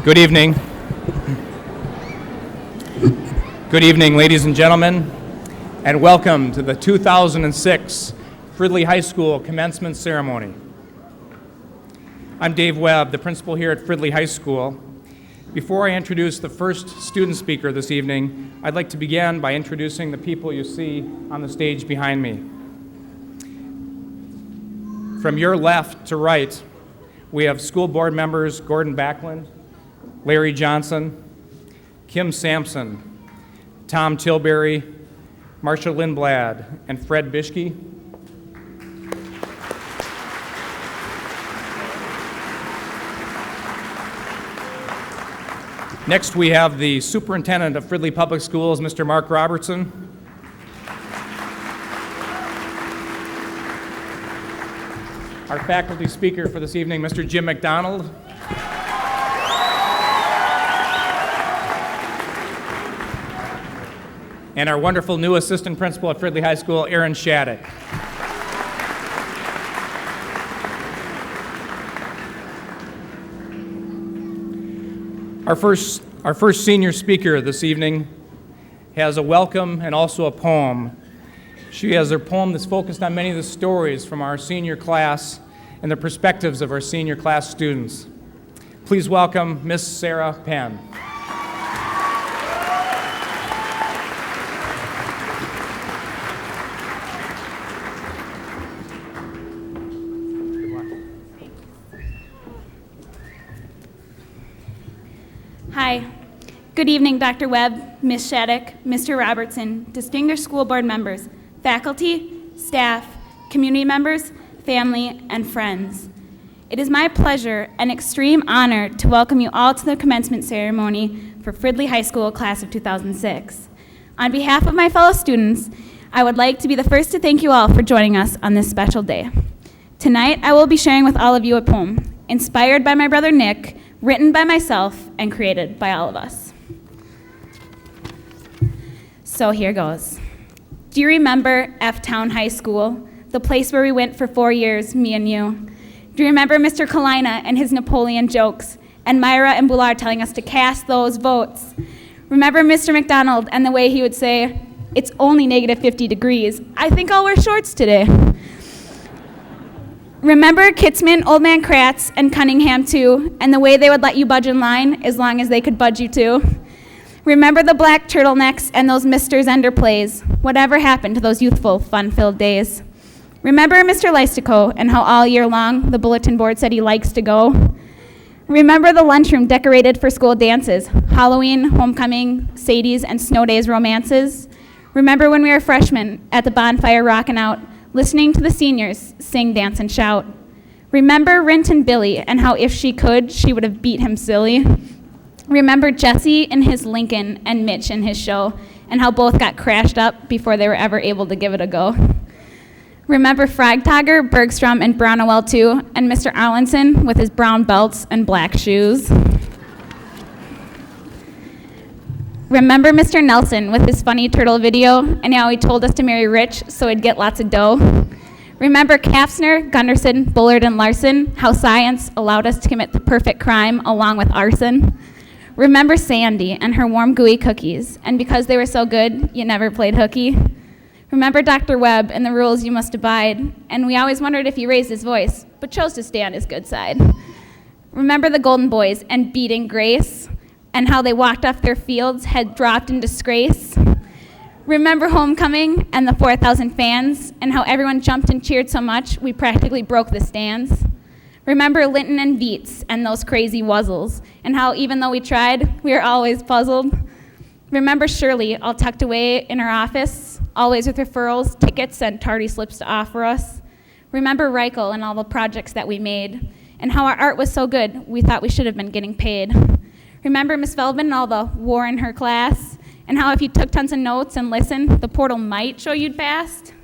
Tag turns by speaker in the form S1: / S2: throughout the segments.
S1: Good evening. Good evening, ladies and gentlemen, and welcome to the 2006 Fridley High School Commencement Ceremony. I'm Dave Webb, the principal here at Fridley High School. Before I introduce the first student speaker this evening, I'd like to begin by introducing the people you see on the stage behind me. From your left to right, we have school board members Gordon Backlund, Larry Johnson, Kim Sampson, Tom Tilbury, Marsha Lindblad, and Fred Bischke. Next, we have the superintendent of Fridley Public Schools, Mr. Mark Robertson. Our faculty speaker for this evening, Mr. Jim McDonald. And our wonderful new assistant principal at Fridley High School, Aaron Shattuck. Our first senior speaker this evening has a welcome and also a poem. She has her poem that's focused on many of the stories from our senior class and the perspectives of our senior class students. Please welcome Miss Sarah Penn.
S2: Hi. Good evening, Dr. Webb, Ms. Shattuck, Mr. Robertson, distinguished school board members, faculty, staff, community members, family, and friends. It is my pleasure and extreme honor to welcome you all to the commencement ceremony for Fridley High School Class of 2006. On behalf of my fellow students, I would like to be the first to thank you all for joining us on this special day. Tonight, I will be sharing with all of you a poem inspired by my brother Nick, written by myself, and created by all of us. So here goes. Do you remember F-Town High School, the place where we went for 4 years, me and you? Do you remember Mr. Kalina and his Napoleon jokes, and Myra and Boulard telling us to cast those votes? Remember Mr. McDonald and the way he would say, "It's only negative 50 degrees. I think I'll wear shorts today." Remember Kitzman, Old Man Kratz, and Cunningham too, and the way they would let you budge in line as long as they could budge you too? Remember the black turtlenecks and those Mr. Zender plays? Whatever happened to those youthful, fun-filled days? Remember Mr. Leistico and how all year long the bulletin board said he likes to go? Remember the lunchroom decorated for school dances, Halloween, homecoming, Sadie's, and snow days romances? Remember when we were freshmen at the bonfire rocking out, listening to the seniors sing, dance, and shout? Remember Rint and Billy and how if she could, she would have beat him silly? Remember Jesse in his Lincoln and Mitch in his show and how both got crashed up before they were ever able to give it a go? Remember Fragtogger, Bergstrom, and Brownowell too, and Mr. Allenson with his brown belts and black shoes? Remember Mr. Nelson with his funny turtle video and how he told us to marry rich so he'd get lots of dough? Remember Kafsner, Gunderson, Bullard, and Larson, how science allowed us to commit the perfect crime along with arson? Remember Sandy and her warm gooey cookies, and because they were so good, you never played hooky? Remember Dr. Webb and the rules you must abide, and we always wondered if he raised his voice, but chose to stay on his good side? Remember the Golden Boys and beating Grace, and how they walked off their fields, head dropped in disgrace? Remember homecoming and the 4,000 fans, and how everyone jumped and cheered so much we practically broke the stands? Remember Linton and Veets and those crazy wuzzles, and how even though we tried, we were always puzzled? Remember Shirley all tucked away in her office, always with referrals, tickets, and tardy slips to offer us? Remember Reichel and all the projects that we made, and how our art was so good we thought we should have been getting paid? Remember Miss Feldman and all the war in her class, and how if you took tons of notes and listened, the portal might show you'd passed?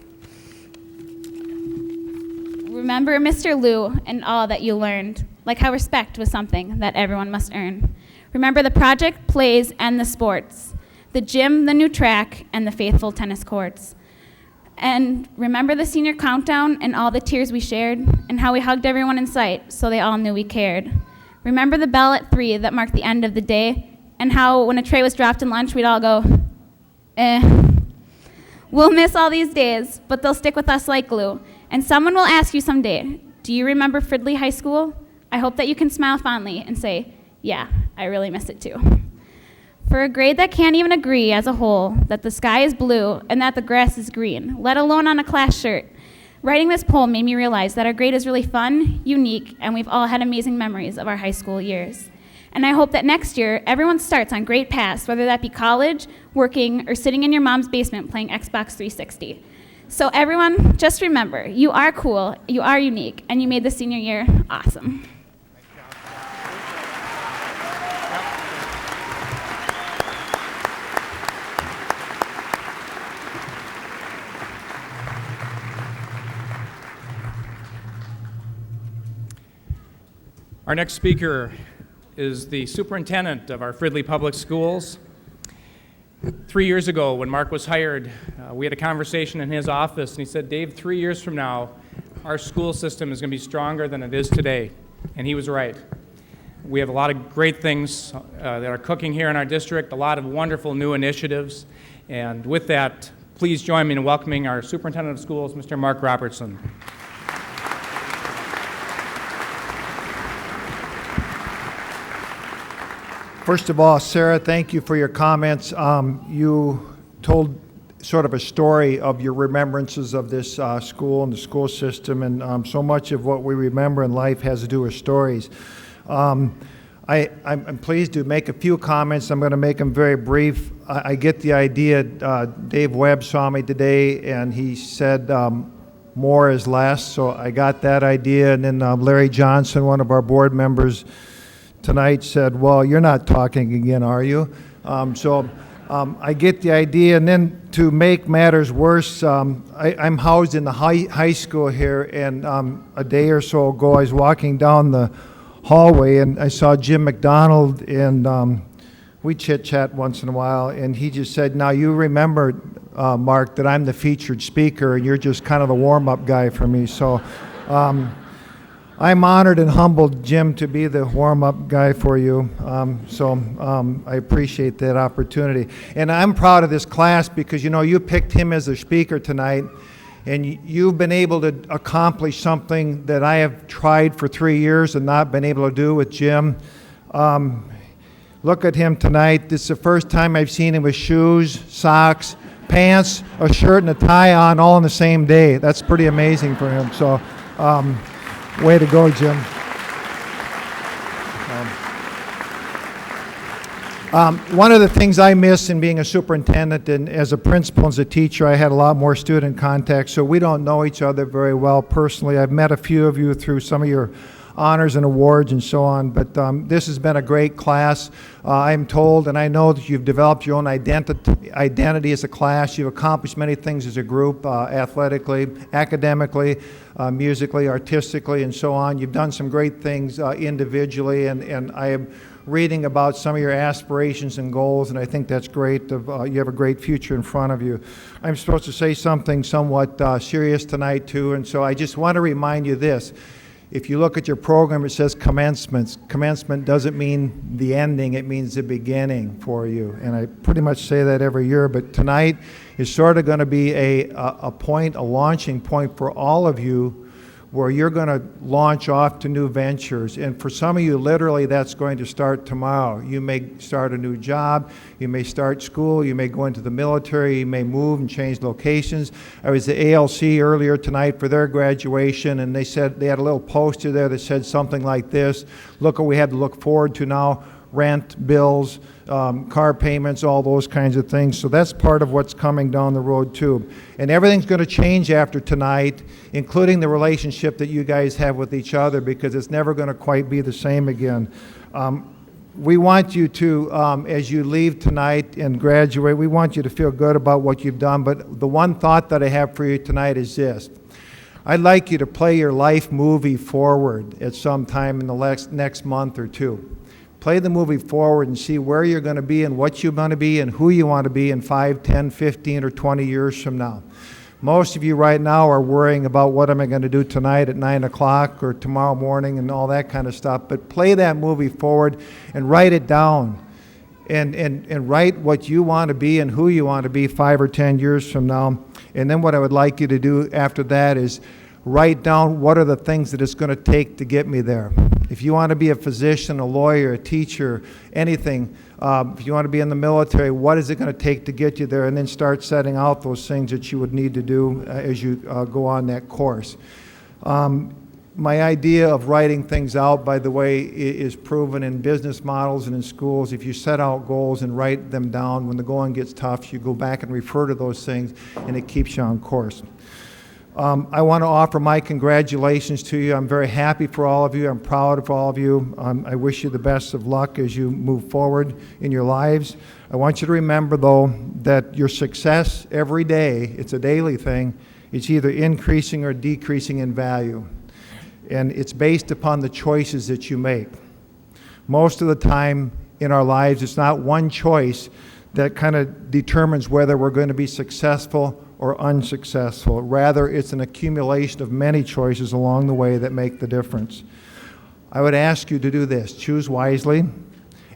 S2: Remember Mr. Liu and all that you learned, like how respect was something that everyone must earn. Remember the project, plays, and the sports, the gym, the new track, and the faithful tennis courts. And remember the senior countdown and all the tears we shared, and how we hugged everyone in sight so they all knew we cared. Remember the bell at 3 that marked the end of the day? And how when a tray was dropped in lunch, we'd all go, eh. We'll miss all these days, but they'll stick with us like glue. And someone will ask you someday, do you remember Fridley High School? I hope that you can smile fondly and say, yeah, I really miss it too. For a grade that can't even agree as a whole that the sky is blue and that the grass is green, let alone on a class shirt, writing this poem made me realize that our grade is really fun, unique, and we've all had amazing memories of our high school years. And I hope that next year, everyone starts on great paths, whether that be college, working, or sitting in your mom's basement playing Xbox 360. So everyone, just remember, you are cool, you are unique, and you made the senior year awesome.
S1: Our next speaker is the superintendent of our Fridley Public Schools. 3 years ago, when Mark was hired, we had a conversation in his office, and he said, Dave, 3 years from now, our school system is going to be stronger than it is today. And he was right. We have a lot of great things that are cooking here in our district, a lot of wonderful new initiatives. And with that, please join me in welcoming our superintendent of schools, Mr. Mark Robertson.
S3: First of all, Sarah, thank you for your comments. You told sort of a story of your remembrances of this school and the school system, and so much of what we remember in life has to do with stories. I'm pleased to make a few comments. I'm going to make them very brief. I get the idea. Dave Webb saw me today, and he said more is less, so I got that idea. And then Larry Johnson, one of our board members, tonight said, well, you're not talking again, are you? I get the idea. And then to make matters worse, I'm housed in the high school here, and a day or so ago I was walking down the hallway and I saw Jim McDonald, and we chit-chat once in a while, and he just said, now you remember, Mark, that I'm the featured speaker and you're just kind of the warm-up guy for me. So I'm honored and humbled, Jim, to be the warm-up guy for you. I appreciate that opportunity. And I'm proud of this class because, you know, you picked him as a speaker tonight, and you've been able to accomplish something that I have tried for 3 years and not been able to do with Jim. Look at him tonight. This is the first time I've seen him with shoes, socks, pants, a shirt, and a tie on all on the same day. That's pretty amazing for him. So. Way to go, Jim. One of the things I miss in being a superintendent and as a principal and as a teacher, I had a lot more student contact, so we don't know each other very well personally. I've met a few of you through some of your honors and awards and so on, but this has been a great class. I'm told, and I know that you've developed your own identity as a class. You've accomplished many things as a group, athletically, academically, musically, artistically, and so on. You've done some great things individually, and I am reading about some of your aspirations and goals, and I think that's great. You have a great future in front of you. I'm supposed to say something somewhat serious tonight, too, and so I just want to remind you this. If you look at your program, it says commencement. Commencement doesn't mean the ending, it means the beginning for you. And I pretty much say that every year, but tonight is sort of going to be a launching point for all of you where you're going to launch off to new ventures. And for some of you, literally, that's going to start tomorrow. You may start a new job, you may start school, you may go into the military, you may move and change locations. I was at ALC earlier tonight for their graduation, and they said they had a little poster there that said something like this: look what we have to look forward to now. Rent, bills, car payments, all those kinds of things. So that's part of what's coming down the road too. And everything's going to change after tonight, including the relationship that you guys have with each other, because it's never going to quite be the same again. We want you to, as you leave tonight and graduate, we want you to feel good about what you've done. But the one thought that I have for you tonight is this. I'd like you to play your life movie forward at some time in the next month or two. Play the movie forward and see where you're going to be and what you're going to be and who you want to be in 5, 10, 15, or 20 years from now. Most of you right now are worrying about what am I going to do tonight at 9 o'clock or tomorrow morning and all that kind of stuff. But play that movie forward and write it down. And write what you want to be and who you want to be 5 or 10 years from now. And then what I would like you to do after that is write down what are the things that it's going to take to get me there. If you want to be a physician, a lawyer, a teacher, anything, if you want to be in the military, what is it going to take to get you there? And then start setting out those things that you would need to do as you go on that course. My idea of writing things out, by the way, is proven in business models and in schools. If you set out goals and write them down, when the going gets tough, you go back and refer to those things, and it keeps you on course. I want to offer my congratulations to you. I'm very happy for all of you. I'm proud of all of you. I wish you the best of luck as you move forward in your lives. I want you to remember, though, that your success every day, it's a daily thing, it's either increasing or decreasing in value. And it's based upon the choices that you make. Most of the time in our lives, it's not one choice that kind of determines whether we're going to be successful or unsuccessful. Rather, it's an accumulation of many choices along the way that make the difference. I would ask you to do this. Choose wisely,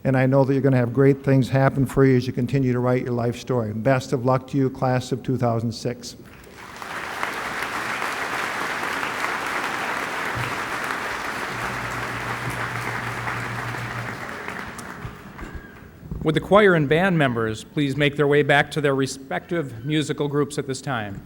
S3: and I know that you're going to have great things happen for you as you continue to write your life story. Best of luck to you, class of 2006.
S1: Would the choir and band members please make their way back to their respective musical groups at this time?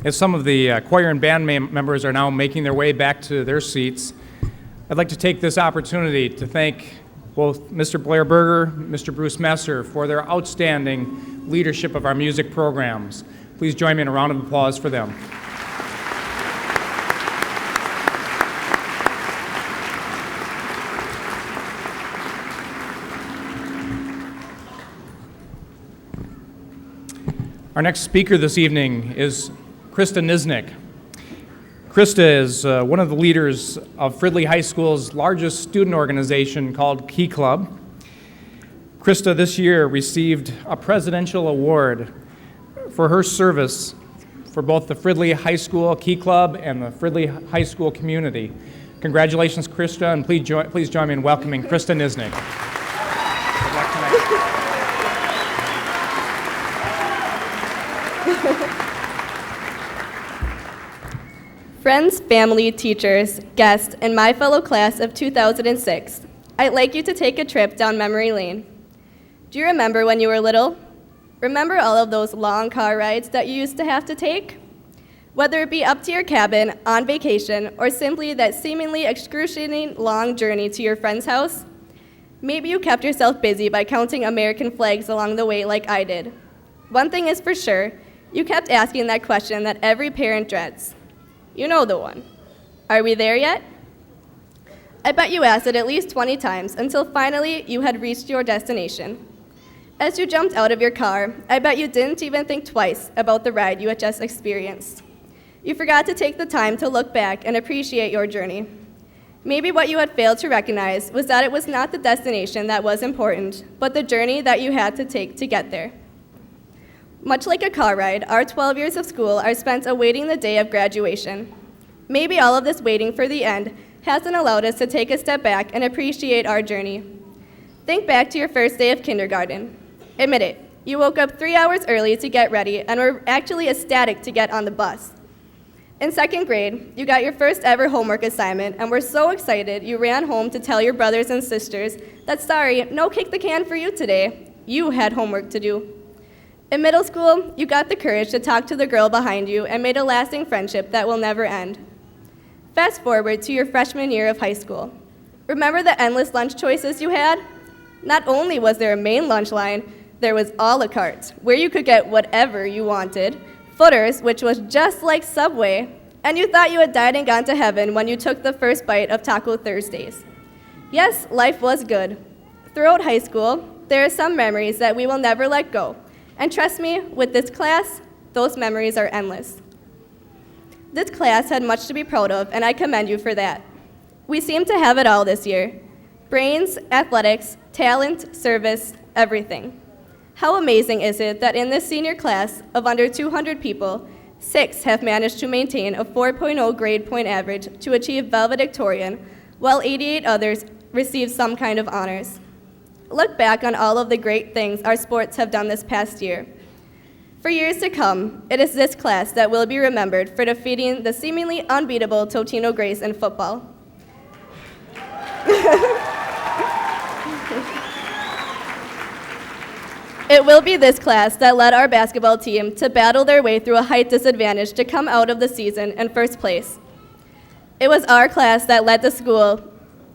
S1: As some of the choir and band members are now making their way back to their seats, I'd like to take this opportunity to thank both Mr. Blair Berger, Mr. Bruce Messer for their outstanding leadership of our music programs. Please join me in a round of applause for them. Our next speaker this evening is Krista Nisnik. Krista is one of the leaders of Fridley High School's largest student organization called Key Club. Krista this year received a presidential award for her service for both the Fridley High School Key Club and the Fridley High School community. Congratulations, Krista, and please join me in welcoming Krista Nisnik. Good luck tonight.
S4: Friends, family, teachers, guests, and my fellow class of 2006, I'd like you to take a trip down memory lane. Do you remember when you were little? Remember all of those long car rides that you used to have to take? Whether it be up to your cabin, on vacation, or simply that seemingly excruciating long journey to your friend's house? Maybe you kept yourself busy by counting American flags along the way like I did. One thing is for sure, you kept asking that question that every parent dreads. You know the one. Are we there yet? I bet you asked it at least 20 times until finally you had reached your destination. As you jumped out of your car, I bet you didn't even think twice about the ride you had just experienced. You forgot to take the time to look back and appreciate your journey. Maybe what you had failed to recognize was that it was not the destination that was important, but the journey that you had to take to get there. Much like a car ride, our 12 years of school are spent awaiting the day of graduation. Maybe all of this waiting for the end hasn't allowed us to take a step back and appreciate our journey. Think back to your first day of kindergarten. Admit it, you woke up 3 hours early to get ready and were actually ecstatic to get on the bus. In second grade, you got your first ever homework assignment and were so excited you ran home to tell your brothers and sisters that sorry, no kick the can for you today. You had homework to do. In middle school, you got the courage to talk to the girl behind you and made a lasting friendship that will never end. Fast forward to your freshman year of high school. Remember the endless lunch choices you had? Not only was there a main lunch line, there was a la carte, where you could get whatever you wanted, Footers, which was just like Subway, and you thought you had died and gone to heaven when you took the first bite of Taco Thursdays. Yes, life was good. Throughout high school, there are some memories that we will never let go, and trust me, with this class, those memories are endless. This class had much to be proud of, and I commend you for that. We seem to have it all this year: brains, athletics, talent, service, everything. How amazing is it that in this senior class of under 200 people, 6 have managed to maintain a 4.0 grade point average to achieve valedictorian, while 88 others received some kind of honors. Look back on all of the great things our sports have done this past year. For years to come, it is this class that will be remembered for defeating the seemingly unbeatable Totino Grace in football. It will be this class that led our basketball team to battle their way through a height disadvantage to come out of the season in first place. It was our class that led the school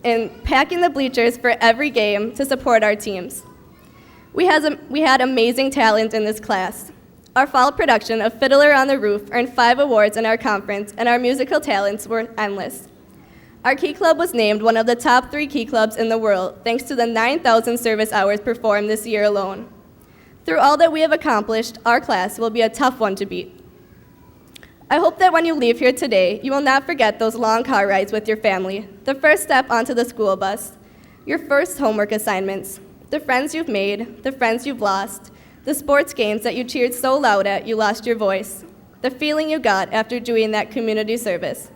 S4: in packing the bleachers for every game to support our teams. We had amazing talent in this class. Our fall production of Fiddler on the Roof earned 5 awards in our conference, and our musical talents were endless. Our Key Club was named one of the top 3 Key Clubs in the world, thanks to the 9,000 service hours performed this year alone. Through all that we have accomplished, our class will be a tough one to beat. I hope that when you leave here today, you will not forget those long car rides with your family, the first step onto the school bus, your first homework assignments, the friends you've made, the friends you've lost, the sports games that you cheered so loud at you lost your voice, the feeling you got after doing that community service,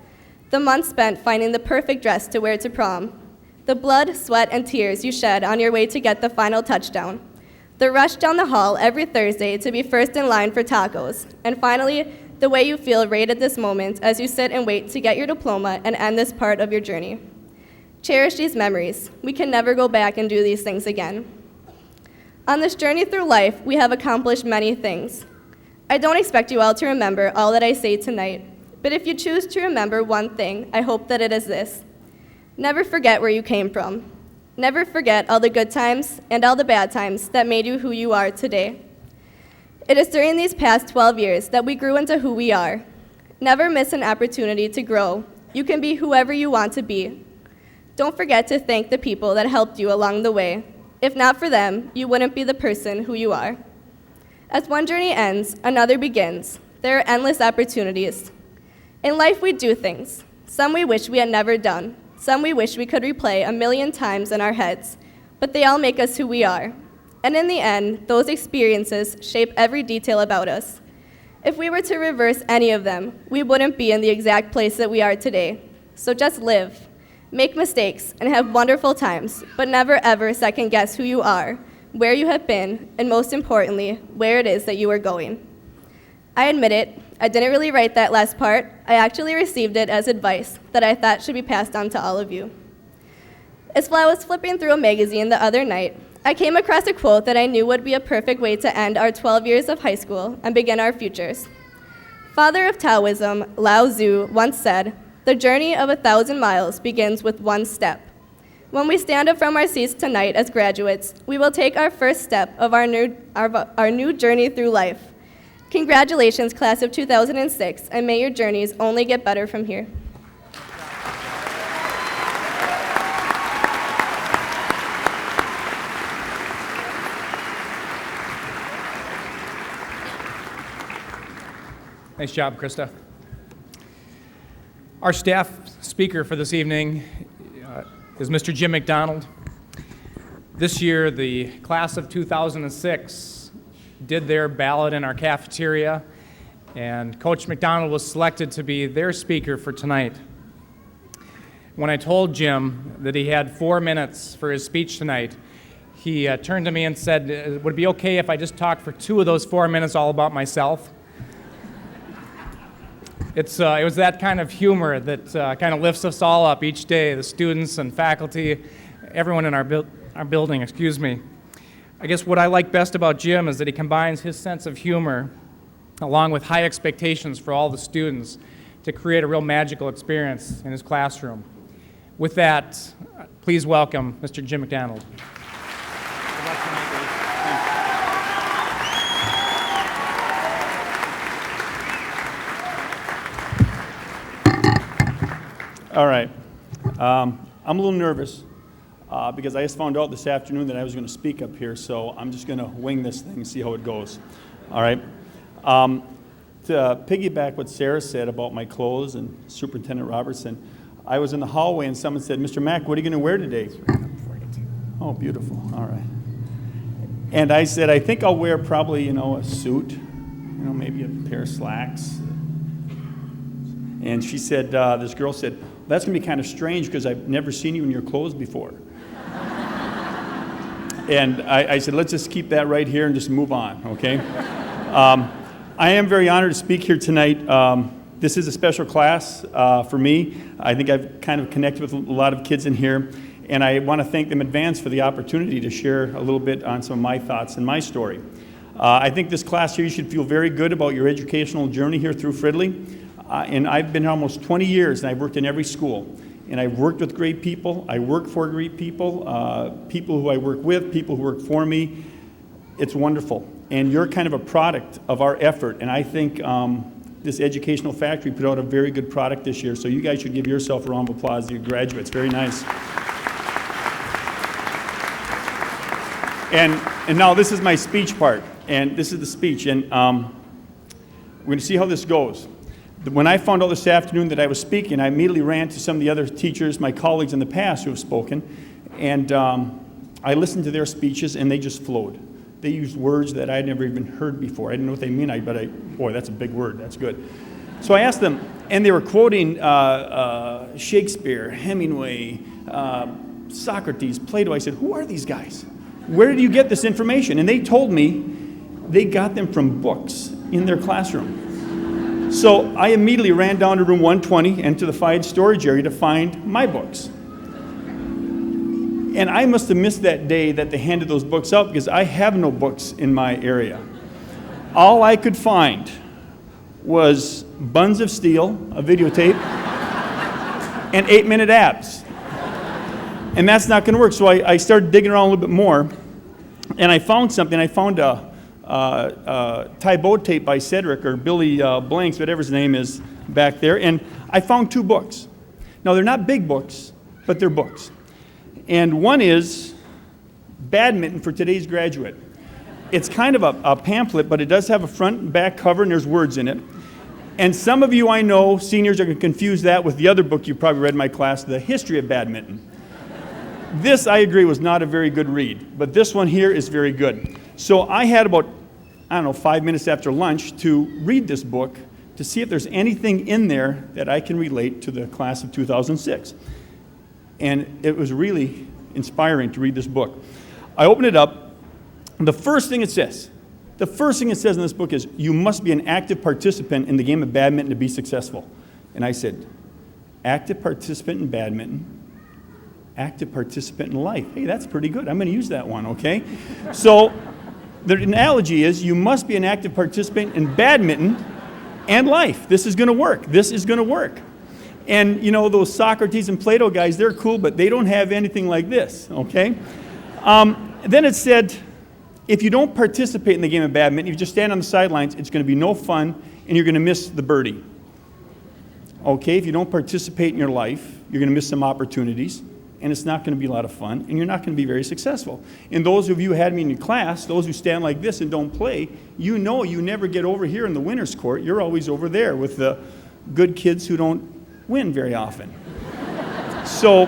S4: the months spent finding the perfect dress to wear to prom, the blood, sweat, and tears you shed on your way to get the final touchdown, the rush down the hall every Thursday to be first in line for tacos, and finally, the way you feel right at this moment as you sit and wait to get your diploma and end this part of your journey. Cherish these memories. We can never go back and do these things again. On this journey through life, we have accomplished many things. I don't expect you all to remember all that I say tonight, but if you choose to remember one thing, I hope that it is this: never forget where you came from. Never forget all the good times and all the bad times that made you who you are today. It is during these past 12 years that we grew into who we are. Never miss an opportunity to grow. You can be whoever you want to be. Don't forget to thank the people that helped you along the way. If not for them, you wouldn't be the person who you are. As one journey ends, another begins. There are endless opportunities. In life, we do things. Some we wish we had never done. Some we wish we could replay 1,000,000 times in our heads, but they all make us who we are. And in the end, those experiences shape every detail about us. If we were to reverse any of them, we wouldn't be in the exact place that we are today. So just live, make mistakes, and have wonderful times, but never ever second guess who you are, where you have been, and most importantly, where it is that you are going. I admit it, I didn't really write that last part. I actually received it as advice that I thought should be passed on to all of you. As I was flipping through a magazine the other night, I came across a quote that I knew would be a perfect way to end our 12 years of high school and begin our futures. Father of Taoism, Lao Tzu, once said, "The journey of 1,000 miles begins with one step." When we stand up from our seats tonight as graduates, we will take our first step of our new journey through life. Congratulations, class of 2006, and may your journeys only get better from here.
S1: Nice job, Krista. Our staff speaker for this evening is Mr. Jim McDonald. This year, the class of 2006 did their ballot in our cafeteria, and Coach McDonald was selected to be their speaker for tonight. When I told Jim that he had 4 minutes for his speech tonight, he turned to me and said, would it be okay if I just talked for 2 of those 4 minutes all about myself? It was that kind of humor that kind of lifts us all up each day, the students and faculty, everyone in our building, excuse me. I guess what I like best about Jim is that he combines his sense of humor along with high expectations for all the students to create a real magical experience in his classroom. With that, please welcome Mr. Jim McDonald.
S5: All right. I'm a little nervous because I just found out this afternoon that I was going to speak up here, so I'm just going to wing this thing and see how it goes. All right. To piggyback what Sarah said about my clothes and Superintendent Robertson, I was in the hallway and someone said, Mr. Mack, what are you going to wear today? Oh, beautiful. All right. And I said, I think I'll wear probably, a suit, maybe a pair of slacks. And she said, this girl said, that's going to be kind of strange because I've never seen you in your clothes before. And I said, let's just keep that right here and just move on, okay? I am very honored to speak here tonight. This is a special class for me. I think I've kind of connected with a lot of kids in here, and I want to thank them in advance for the opportunity to share a little bit on some of my thoughts and my story. I think this class here, you should feel very good about your educational journey here through Fridley. And I've been here almost 20 years, and I've worked in every school. And I've worked with great people. I work for great people, people who I work with, people who work for me. It's wonderful. And you're kind of a product of our effort. And I think this educational factory put out a very good product this year. So you guys should give yourself a round of applause, you graduates. Very nice. And now this is my speech part. And this is the speech. And we're going to see how this goes. When I found out this afternoon that I was speaking, I immediately ran to some of the other teachers, my colleagues in the past who have spoken, and I listened to their speeches, and they just flowed. They used words that I had never even heard before. I didn't know what they mean, boy, that's a big word. That's good. So I asked them, and they were quoting Shakespeare, Hemingway, Socrates, Plato. I said, who are these guys? Where did you get this information? And they told me they got them from books in their classroom. So I immediately ran down to room 120 and to the Fide storage area to find my books. And I must have missed that day that they handed those books out because I have no books in my area. All I could find was Buns of Steel, a videotape, and 8-Minute Abs. And that's not going to work. So I started digging around a little bit more, and I found something. I found a Tybo tape by Cedric or Billy Blanks, whatever his name is back there, and I found 2 books. Now they're not big books, but they're books. And one is Badminton for Today's Graduate. It's kind of a pamphlet, but it does have a front and back cover, and there's words in it. And some of you I know, seniors, are going to confuse that with the other book you probably read in my class, The History of Badminton. This, I agree, was not a very good read, but this one here is very good. So I had about 5 minutes after lunch to read this book to see if there's anything in there that I can relate to the class of 2006. And it was really inspiring to read this book. I opened it up. The first thing it says in this book is, you must be an active participant in the game of badminton to be successful. And I said, active participant in badminton, active participant in life. Hey, that's pretty good. I'm going to use that one, okay? So the analogy is, you must be an active participant in badminton and life. This is going to work. This is going to work. And, those Socrates and Plato guys, they're cool, but they don't have anything like this, okay? Then it said, if you don't participate in the game of badminton, if you just stand on the sidelines, it's going to be no fun, and you're going to miss the birdie. Okay, if you don't participate in your life, you're going to miss some opportunities. and it's not going to be a lot of fun, and you're not going to be very successful. And those of you who had me in your class, those who stand like this and don't play, you know you never get over here in the winner's court. You're always over there with the good kids who don't win very often. So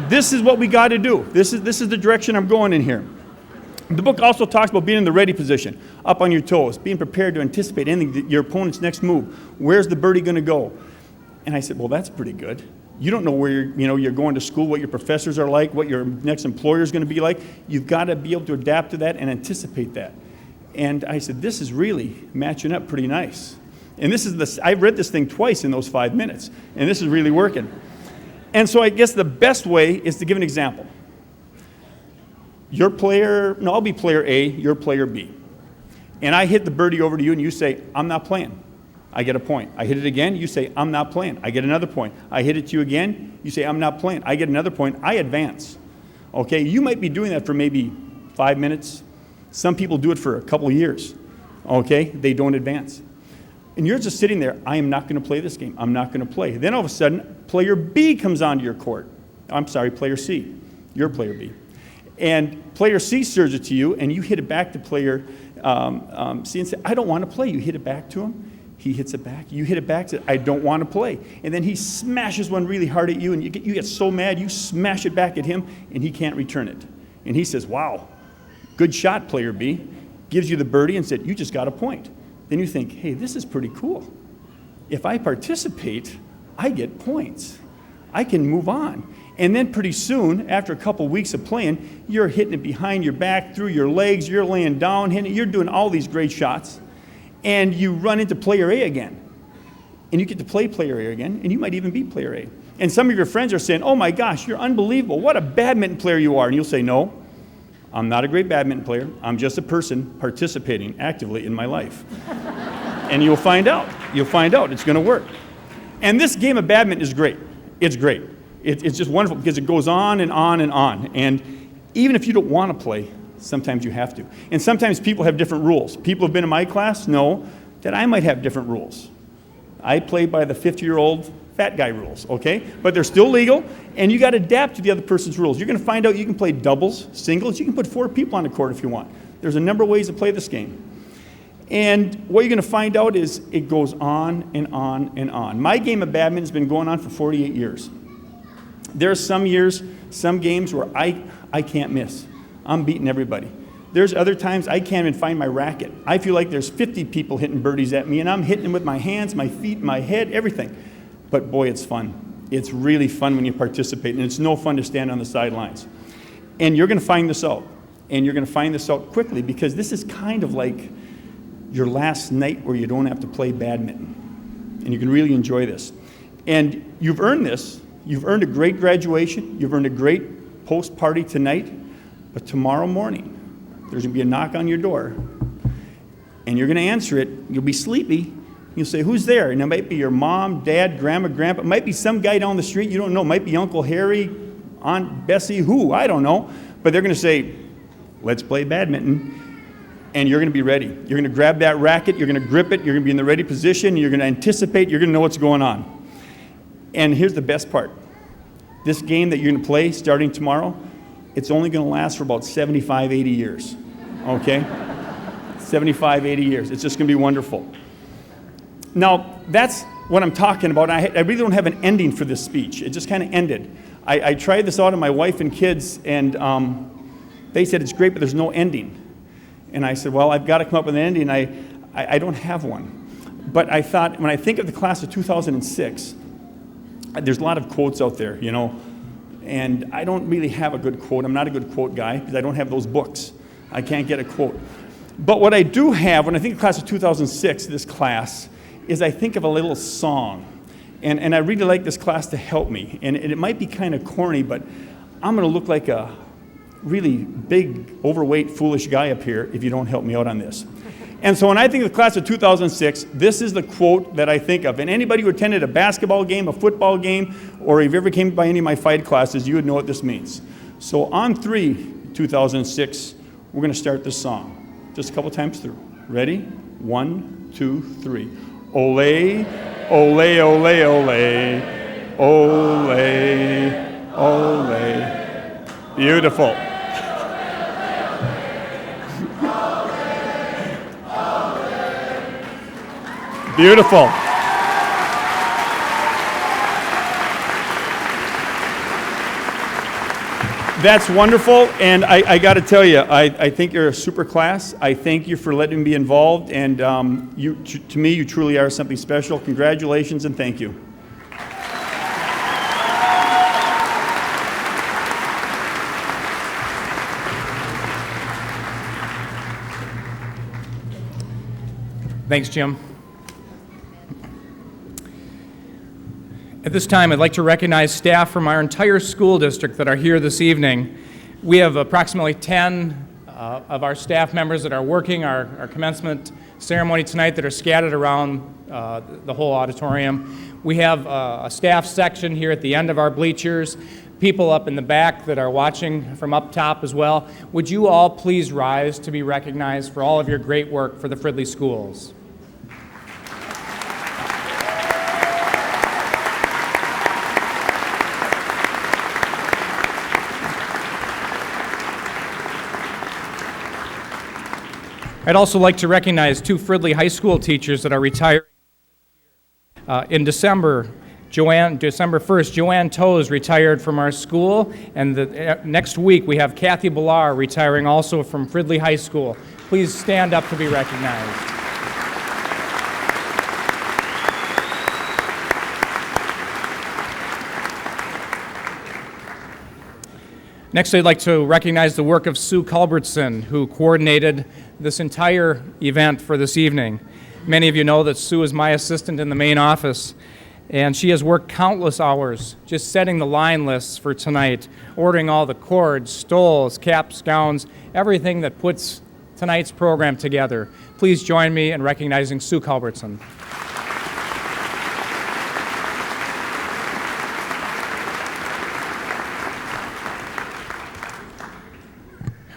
S5: this is what we got to do. This is the direction I'm going in here. The book also talks about being in the ready position, up on your toes, being prepared to anticipate anything, your opponent's next move. Where's the birdie going to go? And I said, well, that's pretty good. You don't know where you're going to school, what your professors are like, what your next employer is going to be like. You've got to be able to adapt to that and anticipate that. And I said, this is really matching up pretty nice. And I've read this thing twice in those 5 minutes, and this is really working. And so I guess the best way is to give an example. I'll be player A, you're player B. And I hit the birdie over to you and you say, I'm not playing. I get a point. I hit it again, you say, I'm not playing. I get another point. I hit it to you again, you say, I'm not playing. I get another point. I advance. Okay, you might be doing that for maybe 5 minutes. Some people do it for a couple of years. Okay, they don't advance. And you're just sitting there, I am not going to play this game. I'm not going to play. Then all of a sudden, player B comes onto your court. I'm sorry, player C. You're player B. And player C serves it to you, and you hit it back to player C and say, I don't want to play. You hit it back to him. He hits it back. You hit it back. Say, I don't want to play. And then he smashes one really hard at you, and you get so mad, you smash it back at him, and he can't return it. And he says, wow, good shot, player B. Gives you the birdie and said, you just got a point. Then you think, hey, this is pretty cool. If I participate, I get points. I can move on. And then pretty soon, after a couple weeks of playing, you're hitting it behind your back, through your legs, you're laying down, hitting it, you're doing all these great shots. And you run into player A again. And you get to play player A again, and you might even beat player A. And some of your friends are saying, oh my gosh, you're unbelievable. What a badminton player you are. And you'll say, no, I'm not a great badminton player. I'm just a person participating actively in my life. And you'll find out. You'll find out. It's going to work. And this game of badminton is great. It's great. It's just wonderful because it goes on and on and on. And even if you don't want to play, sometimes you have to. And sometimes people have different rules. People who have been in my class know that I might have different rules. I play by the 50-year-old fat guy rules, okay? But they're still legal, and you got to adapt to the other person's rules. You're going to find out you can play doubles, singles. You can put 4 people on the court if you want. There's a number of ways to play this game. And what you're going to find out is it goes on and on and on. My game of badminton has been going on for 48 years. There are some years, some games where I can't miss. I'm beating everybody. There's other times I can't even find my racket. I feel like there's 50 people hitting birdies at me, and I'm hitting them with my hands, my feet, my head, everything. But boy, it's fun. It's really fun when you participate, and it's no fun to stand on the sidelines. And you're going to find this out, and you're going to find this out quickly, because this is kind of like your last night where you don't have to play badminton, and you can really enjoy this. And you've earned this. You've earned a great graduation. You've earned a great post-party tonight. But tomorrow morning, there's going to be a knock on your door, and you're going to answer it. You'll be sleepy. You'll say, who's there? And it might be your mom, dad, grandma, grandpa. It might be some guy down the street you don't know. It might be Uncle Harry, Aunt Bessie, who? I don't know. But they're going to say, let's play badminton. And you're going to be ready. You're going to grab that racket. You're going to grip it. You're going to be in the ready position. You're going to anticipate. You're going to know what's going on. And here's the best part. This game that you're going to play starting tomorrow, it's only going to last for about 75, 80 years, okay? 75, 80 years. It's just going to be wonderful. Now, that's what I'm talking about. I really don't have an ending for this speech. It just kind of ended. I tried this out on my wife and kids, and they said it's great, but there's no ending. And I said, well, I've got to come up with an ending. I don't have one. But I thought, when I think of the class of 2006, there's a lot of quotes out there, you know, and I don't really have a good quote. I'm not a good quote guy because I don't have those books. I can't get a quote. But what I do have, when I think of class of 2006, this class, is I think of a little song. And I really like this class to help me. And it might be kind of corny, but I'm going to look like a really big, overweight, foolish guy up here if you don't help me out on this. And so when I think of the class of 2006, this is the quote that I think of. And anybody who attended a basketball game, a football game, or if you ever came by any of my fight classes, you would know what this means. So on 3, 2006, we're going to start this song. Just a couple times through. Ready? 1, 2, 3. Ole, ole, ole, ole. Ole, Ole. Beautiful. Beautiful. That's wonderful, and I got to tell you, I think you're a super class. I thank you for letting me be involved, and to me, you truly are something special. Congratulations, and thank you.
S1: Thanks, Jim. At this time, I'd like to recognize staff from our entire school district that are here this evening. We have approximately 10 of our staff members that are working our commencement ceremony tonight that are scattered around the whole auditorium. We have a staff section here at the end of our bleachers, people up in the back that are watching from up top as well. Would you all please rise to be recognized for all of your great work for the Fridley schools? I'd also like to recognize 2 Fridley High School teachers that are retiring in December. December 1st, Joanne Toes retired from our school, and next week we have Kathy Ballar retiring also from Fridley High School. Please stand up to be recognized. Next, I'd like to recognize the work of Sue Culbertson, who coordinated this entire event for this evening. Many of you know that Sue is my assistant in the main office, and she has worked countless hours just setting the line lists for tonight, ordering all the cords, stoles, caps, gowns, everything that puts tonight's program together. Please join me in recognizing Sue Culbertson.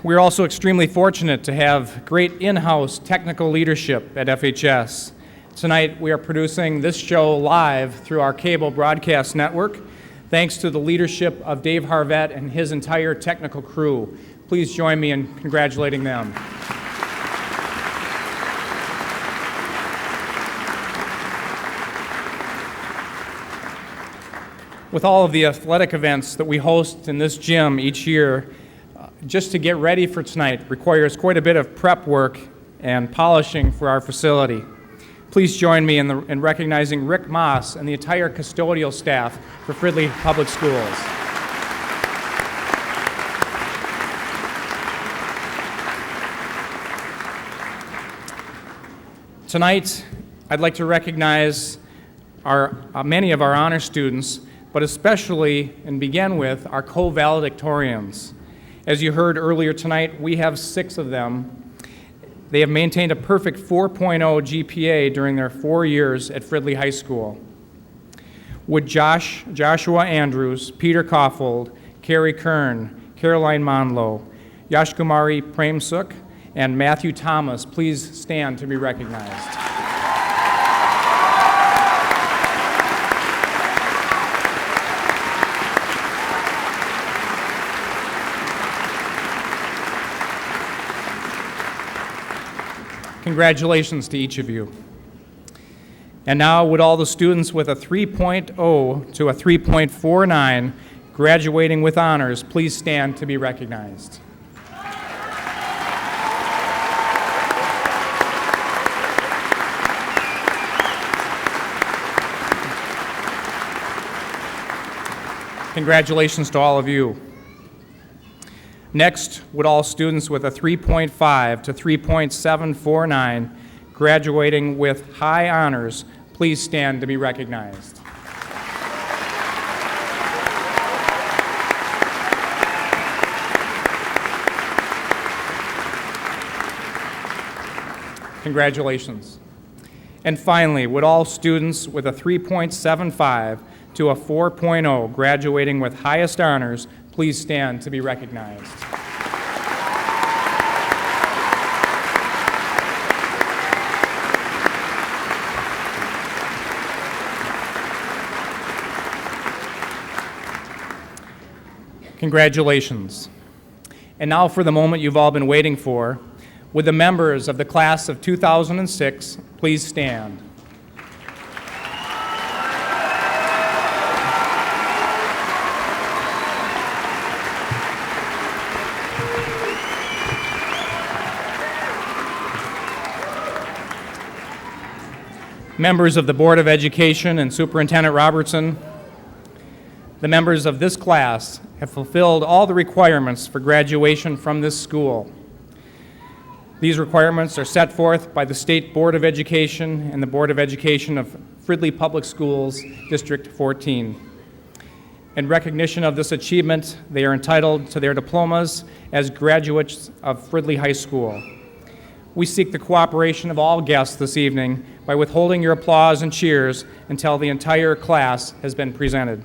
S1: We're also extremely fortunate to have great in-house technical leadership at FHS. Tonight we are producing this show live through our cable broadcast network, thanks to the leadership of Dave Harvette and his entire technical crew. Please join me in congratulating them. With all of the athletic events that we host in this gym each year, just to get ready for tonight requires quite a bit of prep work and polishing for our facility. Please join me in recognizing Rick Moss and the entire custodial staff for Fridley Public Schools. Tonight, I'd like to recognize many of our honor students, but especially and begin with our co-valedictorians. As you heard earlier tonight, we have 6 of them. They have maintained a perfect 4.0 GPA during their 4 years at Fridley High School. Would Joshua Andrews, Peter Koffold, Carrie Kern, Caroline Monlow, Yashkumari Premsuk, and Matthew Thomas please stand to be recognized? Congratulations to each of you. And now, would all the students with a 3.0 to a 3.49 graduating with honors please stand to be recognized? Congratulations to all of you. Next, would all students with a 3.5 to 3.749 graduating with high honors please stand to be recognized? Congratulations. And finally, would all students with a 3.75 to a 4.0 graduating with highest honors please stand to be recognized? Congratulations. And now for the moment you've all been waiting for. Would the members of the class of 2006 please stand? Members of the Board of Education and Superintendent Robertson, the members of this class have fulfilled all the requirements for graduation from this school. These requirements are set forth by the State Board of Education and the Board of Education of Fridley Public Schools, District 14. In recognition of this achievement, they are entitled to their diplomas as graduates of Fridley High School. We seek the cooperation of all guests this evening by withholding your applause and cheers until the entire class has been presented.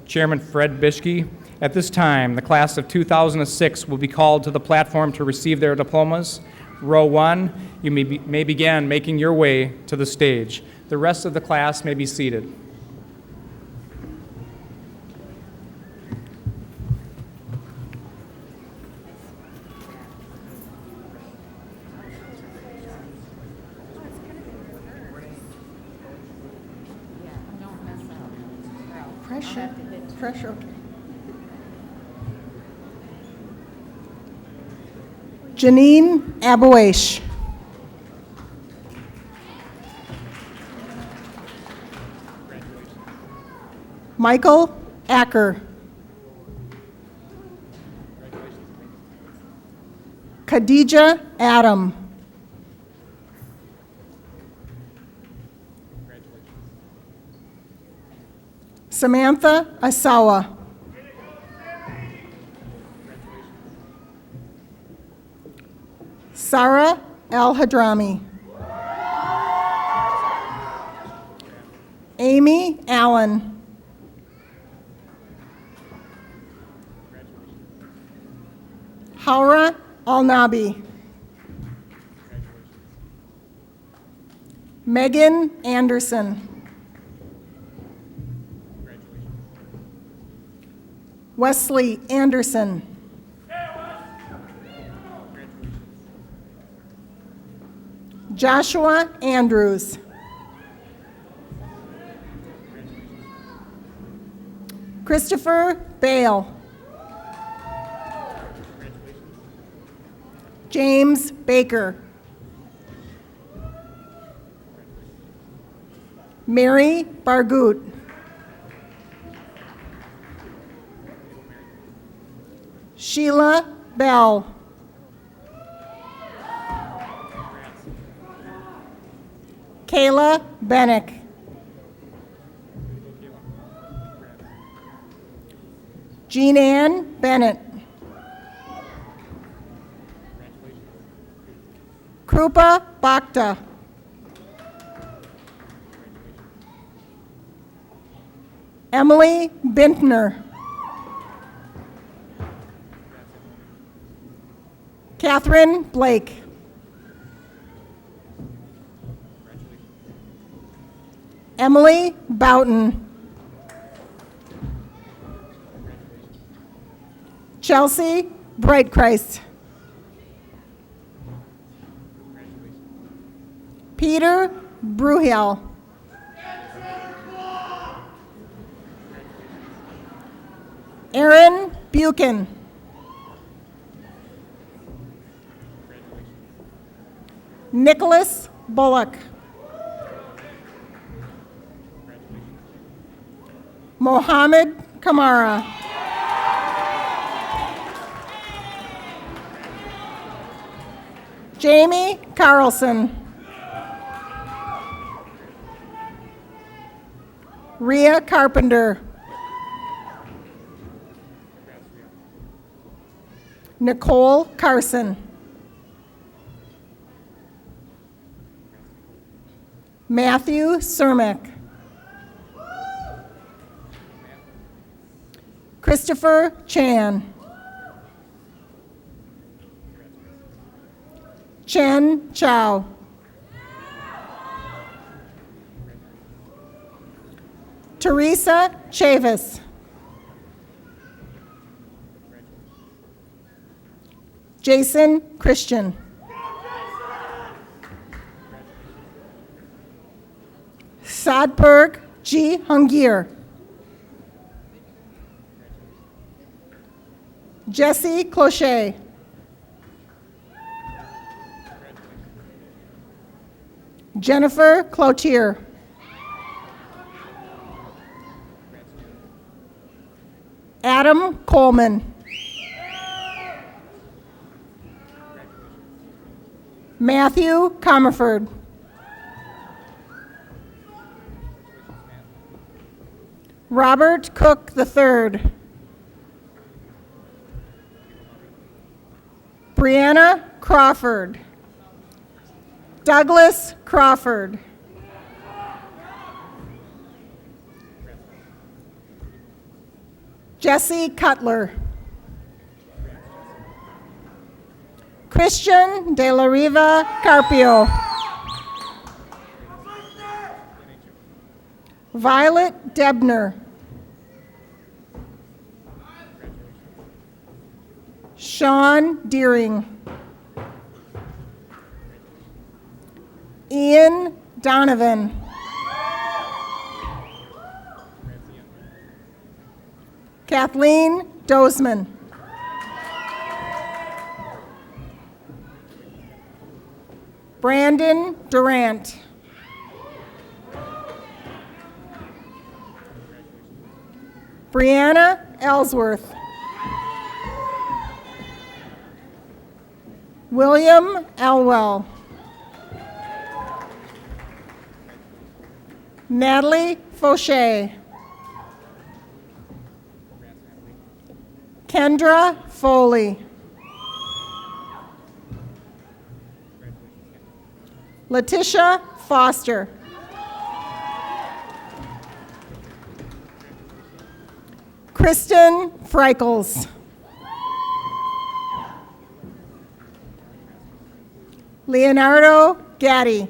S1: Chairman Fred Bischke, at this time, the class of 2006 will be called to the platform to receive their diplomas. Row 1, you may begin making your way to the stage. The rest of the class may be seated.
S6: Pressure. Janine Abouesh. Michael Acker. Khadija Adam. Samantha Asawa. Sarah Al-Hadrami. Amy Allen. Haura Al-Nabi. Megan Anderson. Wesley Anderson. Joshua Andrews. Christopher Bale. James Baker. Mary Bargoot. Sheila Bell. Kayla Bennick. Jean Ann Bennett. Krupa Bhakta. Emily Bintner. Catherine Blake. Emily Boughton. Chelsea Brightkreist. Peter Bruhel. Aaron Buchan. Nicholas Bullock. Mohammed Kamara. Jamie Carlson. Rhea Carpenter. Nicole Carson. Matthew Cermak. Christopher Chan. Chen Chow. Teresa Chavis. Jason Christian. Sadberg G. Hungir. Jesse Cloche. Jennifer Cloutier. Adam Coleman. Matthew Comerford. Robert Cook III. Brianna Crawford. Douglas Crawford. Jesse Cutler. Christian De La Riva Carpio. Violet Debner. Sean Deering. Ian Donovan. Kathleen Dozman. Brandon Durant. Brianna Ellsworth. William Elwell. Natalie Fauché. Kendra Foley. Letitia Foster. Kristen Freikels. Leonardo Gaddy.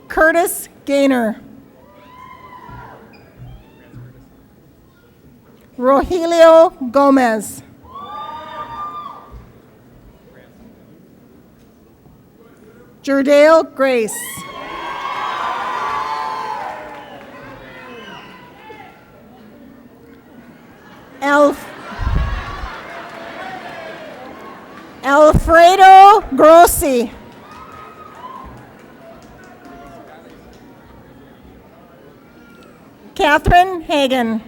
S6: Curtis Gaynor. Rogelio Gomez. Jerdale Grace. Alfredo Grossi. Catherine Hagan.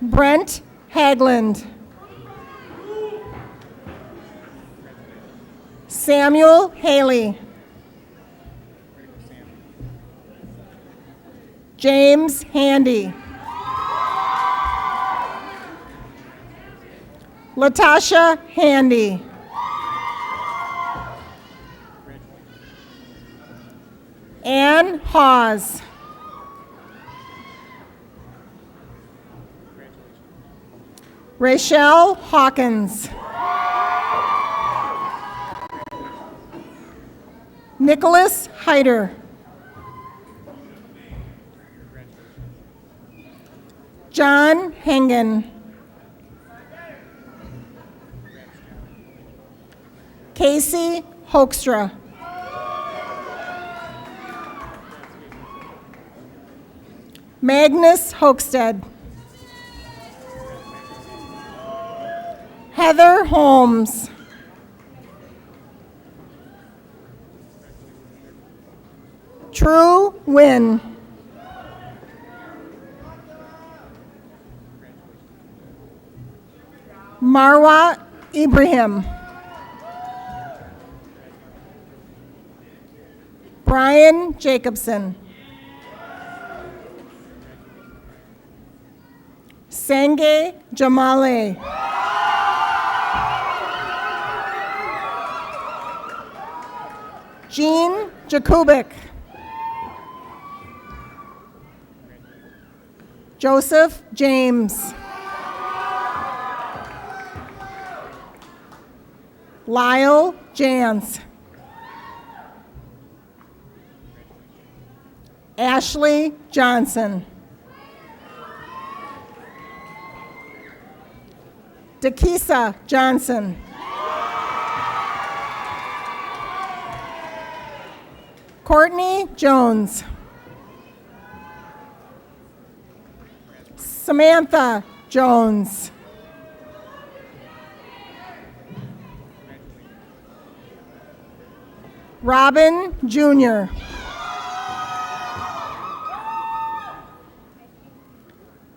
S6: Brent Hagland. Samuel Haley. James Handy. Latasha Handy. Ann Hawes. Rachel Hawkins. Nicholas Hyder. John Hengen. Casey Hoekstra. Magnus Hoekstead. Heather Holmes. True Win. Marwa Ibrahim. Brian Jacobson. Senge Jamale. Jean Jakubik. Joseph James. Lyle Jans. Ashley Johnson. Dakisa Johnson. Courtney Jones. Samantha Jones. Robin Jr.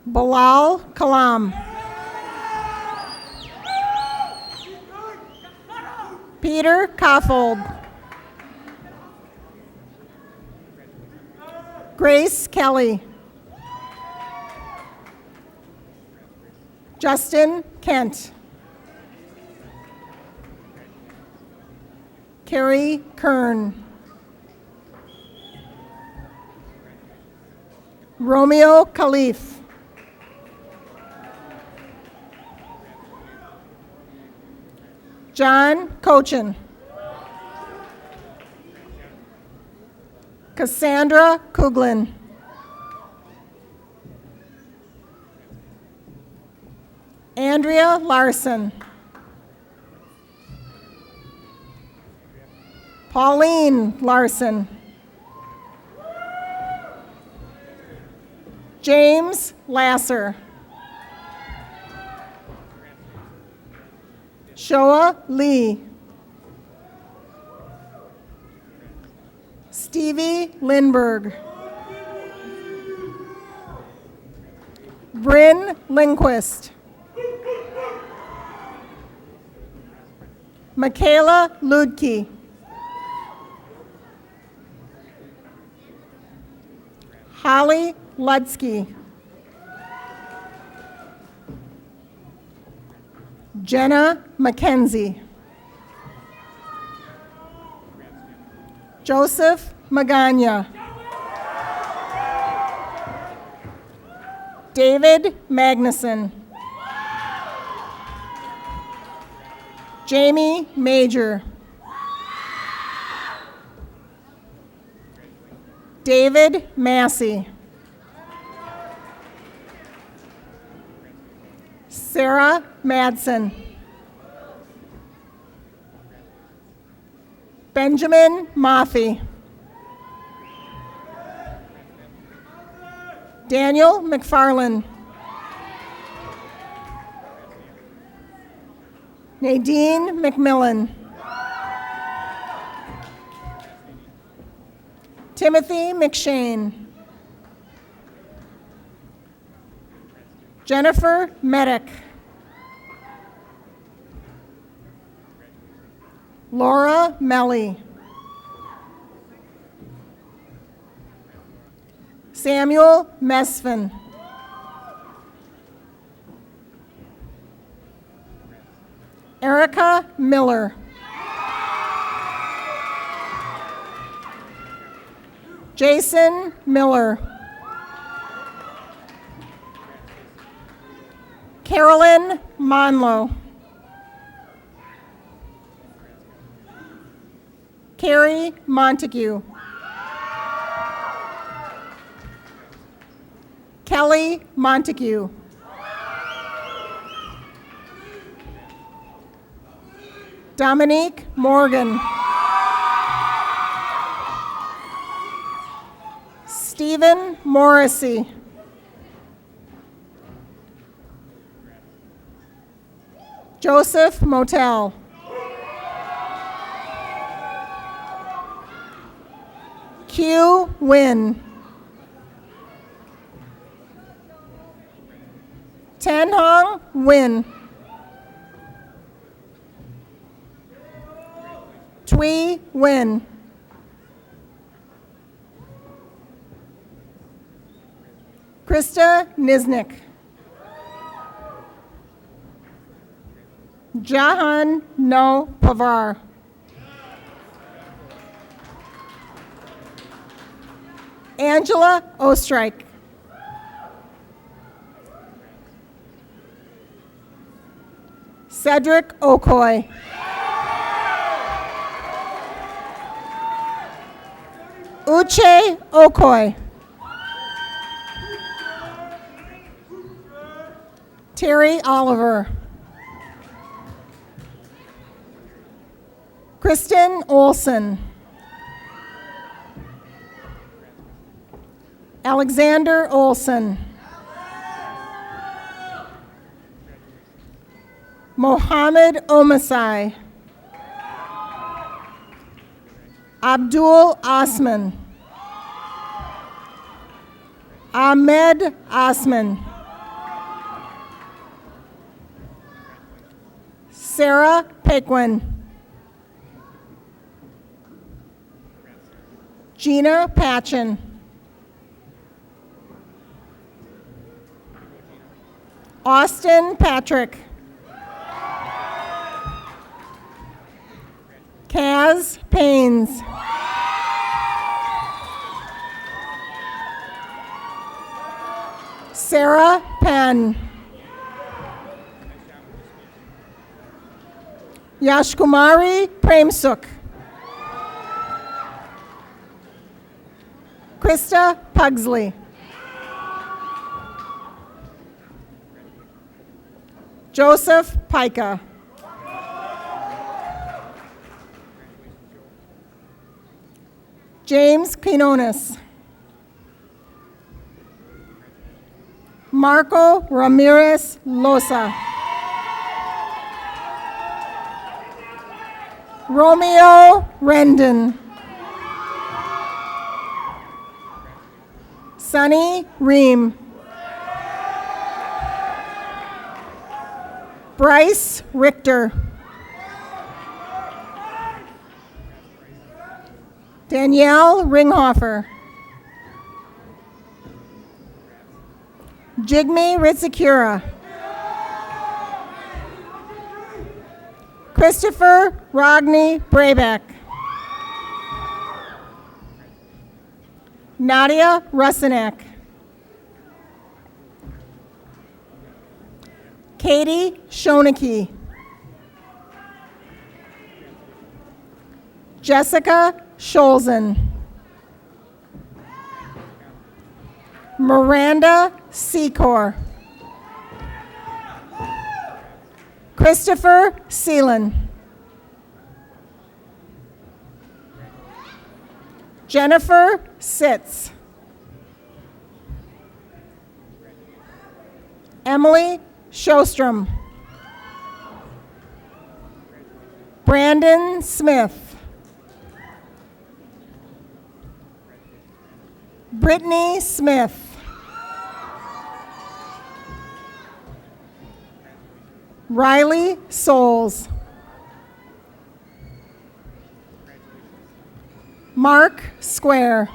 S6: Bilal Kalam. Peter Koffold. Grace Kelly. Justin Kent. Carrie Kern. Romeo Khalif. John Cochin. Cassandra Kuglin. Andrea Larson. Pauline Larson. James Lasser. Shoa Lee. Stevie Lindberg. Bryn Lindquist. Michaela Ludke. Holly Ludsky. Jenna McKenzie. Joseph Magana. David Magnuson. Jamie Major. David Massey. Sarah Madsen. Benjamin Moffey. Daniel McFarlane. Nadine McMillan. Timothy McShane. Jennifer Medic. Laura Melly. Samuel Mesfin. Erica Miller. Jason Miller. Carolyn Monlow. Carrie Montague. Kelly Montague. Dominique Morgan. Stephen Morrissey. Joseph Motel. Q Win. Ten Hong Win. Twee Win. Krista Niznik. Jahan No Pavar. Angela Ostrike. Cedric Okoy. Uche Okoy. Terry Oliver. Kristen Olson. Alexander Olson. Mohammed Omasai. Abdul Osman. Ahmed Osman. Sarah Paquin. Gina Patchen. Austin Patrick. Kaz Paines. Sarah Penn. Yashkumari Premsuk. Krista Pugsley. Joseph Pica. James Quinones. Marco Ramirez Loza. Romeo Rendon. Sunny Ream. Bryce Richter. Danielle Ringhofer. Jigme Rizakura. Christopher Rogney Brabeck. Nadia Rusinek. Katie Shoneke. Jessica Scholzen. Miranda Secor. Christopher Seelan. Jennifer Sitz. Emily Shostrom. Brandon Smith. Brittany Smith. Riley Souls. Mark Square.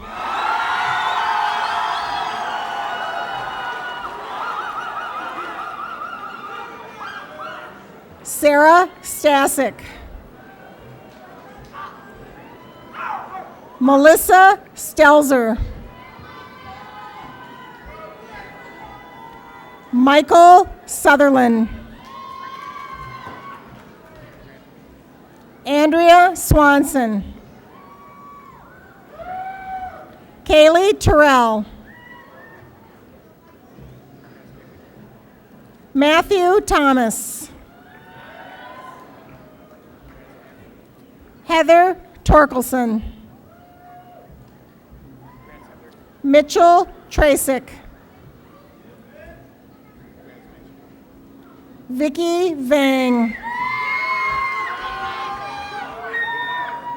S6: Sarah Stasic. Melissa Stelzer. Michael Sutherland. Andrea Swanson. Kaylee Terrell. Matthew Thomas. Heather Torkelson. Mitchell Trasick. Vicky Vang.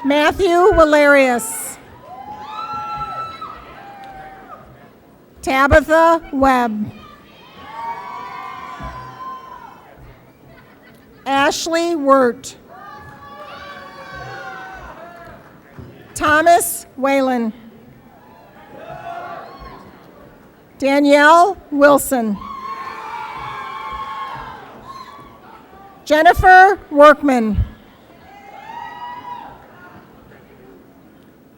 S6: Matthew Valerius. Tabitha Webb. Ashley Wirt. Thomas Whalen. Danielle Wilson. Jennifer Workman.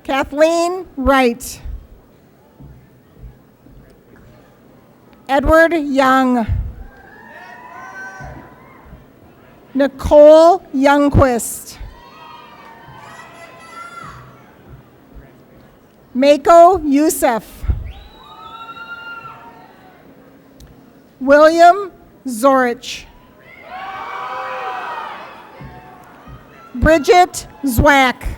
S6: Kathleen Wright. Edward Young. Nicole Youngquist. Mako Youssef. William Zorich. Bridget Zwack.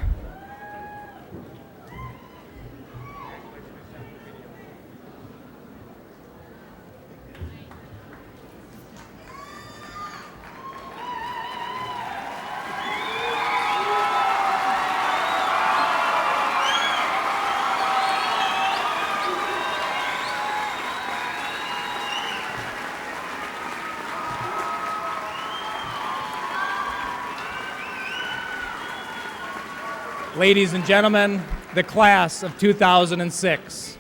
S1: Ladies and gentlemen, the class of 2006.